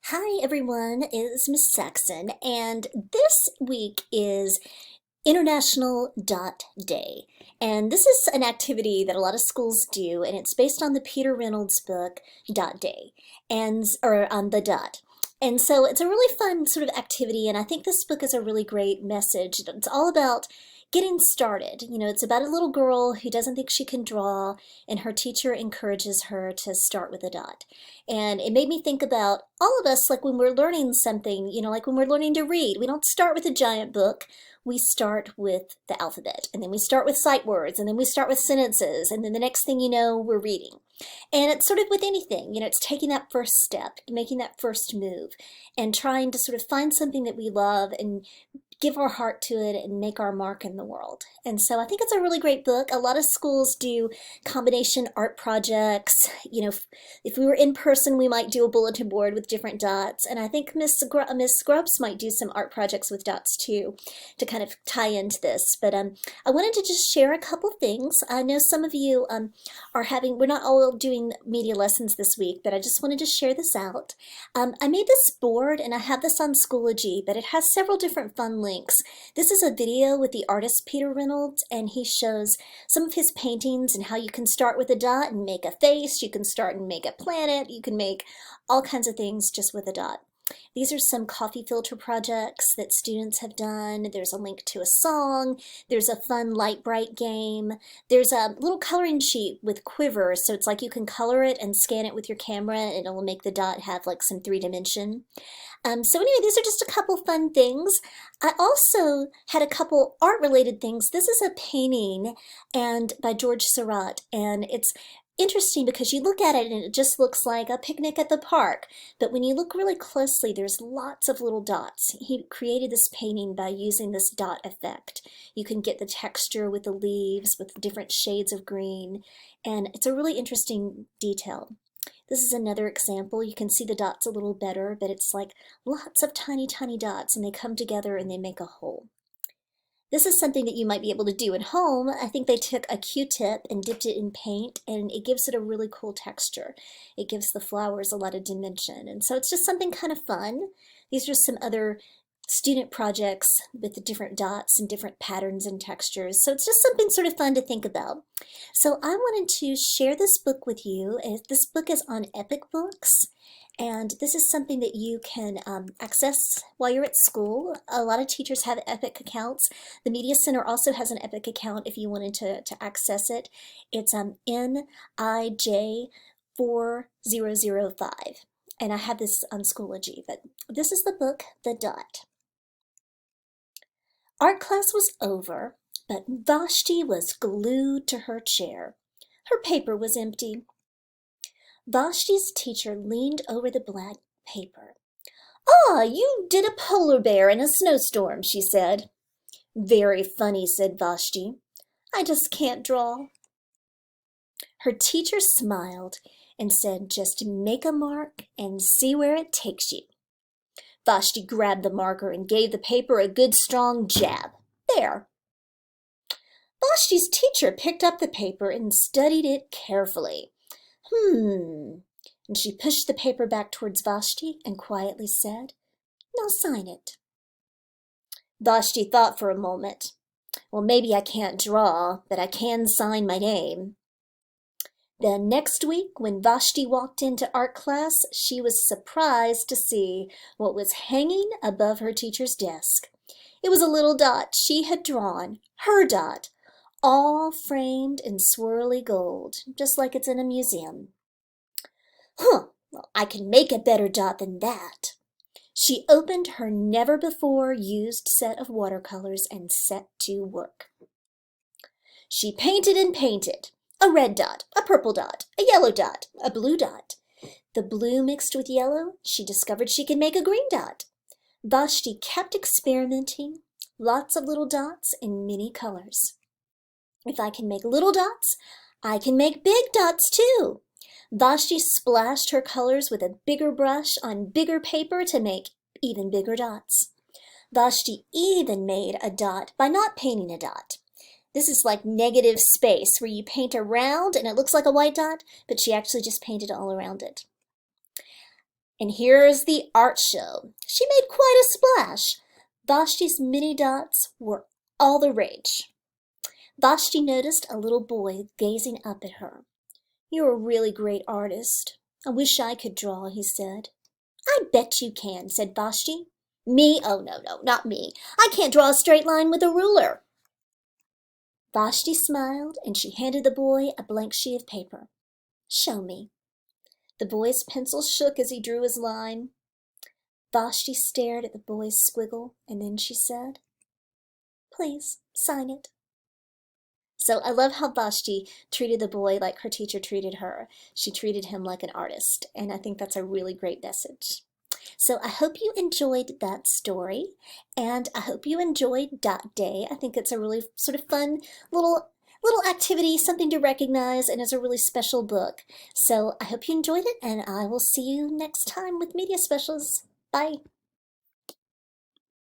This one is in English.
Hi everyone, it's Miss Saxon, and this week is International Dot Day. And this is an activity that a lot of schools do, and it's based on the Peter Reynolds book Dot Day, or on the dot. And so it's a really fun sort of activity, and I think this book is a really great message. It's all about getting started. It's about a little girl who doesn't think she can draw, and her teacher encourages her to start with a dot. And it made me think about all of us, like when we're learning something, like when we're learning to read, we don't start with a giant book. We start with the alphabet, and then we start with sight words, and then we start with sentences, and then the next thing you know, we're reading. And it's sort of with anything, it's taking that first step, making that first move, and trying to sort of find something that we love and give our heart to it and make our mark in the world. And so I think it's a really great book. A lot of schools do combination art projects. If we were in person, we might do a bulletin board with different dots. And I think Miss Scrubs might do some art projects with dots too, to kind of tie into this. But I wanted to just share a couple things. I know some of you we're not all doing media lessons this week, but I just wanted to share this out. I made this board, and I have this on Schoology, but it has several different fun links. This is a video with the artist Peter Reynolds, and he shows some of his paintings and how you can start with a dot and make a face. You can start and make a planet. You can make all kinds of things just with a dot. These are some coffee filter projects that students have done. There's a link to a song. There's a fun Light-Brite game. There's a little coloring sheet with quivers, so it's like you can color it and scan it with your camera, and it will make the dot have like some 3-dimension. So anyway, these are just a couple fun things. I also had a couple art-related things. This is a painting by George Seurat, and it's interesting because you look at it and it just looks like a picnic at the park. But when you look really closely, there's lots of little dots. He created this painting by using this dot effect. You can get the texture with the leaves, with different shades of green, and it's a really interesting detail. This is another example. You can see the dots a little better, but it's like lots of tiny, tiny dots, and they come together and they make a whole. This is something that you might be able to do at home. I think they took a Q-tip and dipped it in paint, and it gives it a really cool texture. It gives the flowers a lot of dimension, and so it's just something kind of fun. These are some other student projects with the different dots and different patterns and textures. So it's just something sort of fun to think about. So I wanted to share this book with you. This book is on Epic Books. And this is something that you can access while you're at school. A lot of teachers have Epic accounts. The Media Center also has an Epic account if you wanted to access it. It's NIJ4005. And I have this on Schoology, but this is the book, The Dot. Art class was over, but Vashti was glued to her chair. Her paper was empty. Vashti's teacher leaned over the blank paper. "Ah, you did a polar bear in a snowstorm," she said. "Very funny," said Vashti. "I just can't draw." Her teacher smiled and said, "Just make a mark and see where it takes you." Vashti grabbed the marker and gave the paper a good strong jab. There. Vashti's teacher picked up the paper and studied it carefully. And she pushed the paper back towards Vashti and quietly said, "Now sign it." Vashti thought for a moment. "Well, maybe I can't draw, but I can sign my name." Then next week, when Vashti walked into art class, she was surprised to see what was hanging above her teacher's desk. It was a little dot she had drawn, her dot, all framed in swirly gold, just like it's in a museum. Well, I can make a better dot than that." She opened her never-before-used set of watercolors and set to work. She painted and painted. A red dot, a purple dot, a yellow dot, a blue dot. The blue mixed with yellow, she discovered she could make a green dot. Vashti kept experimenting, lots of little dots in many colors. If I can make little dots, I can make big dots too. Vashti splashed her colors with a bigger brush on bigger paper to make even bigger dots. Vashti even made a dot by not painting a dot. This is like negative space where you paint around and it looks like a white dot, but she actually just painted all around it. And here's the art show. She made quite a splash. Vashti's mini dots were all the rage. Vashti noticed a little boy gazing up at her. "You're a really great artist. I wish I could draw," he said. "I bet you can," said Vashti. "Me? Oh, no, not me. I can't draw a straight line with a ruler." Vashti smiled, and she handed the boy a blank sheet of paper. "Show me." The boy's pencil shook as he drew his line. Vashti stared at the boy's squiggle, and then she said, "Please, sign it." So I love how Vashti treated the boy like her teacher treated her. She treated him like an artist, and I think that's a really great message. So I hope you enjoyed that story, and I hope you enjoyed Dot Day. I think it's a really sort of fun little activity, something to recognize, and it's a really special book. So I hope you enjoyed it, and I will see you next time with Media Specials. Bye.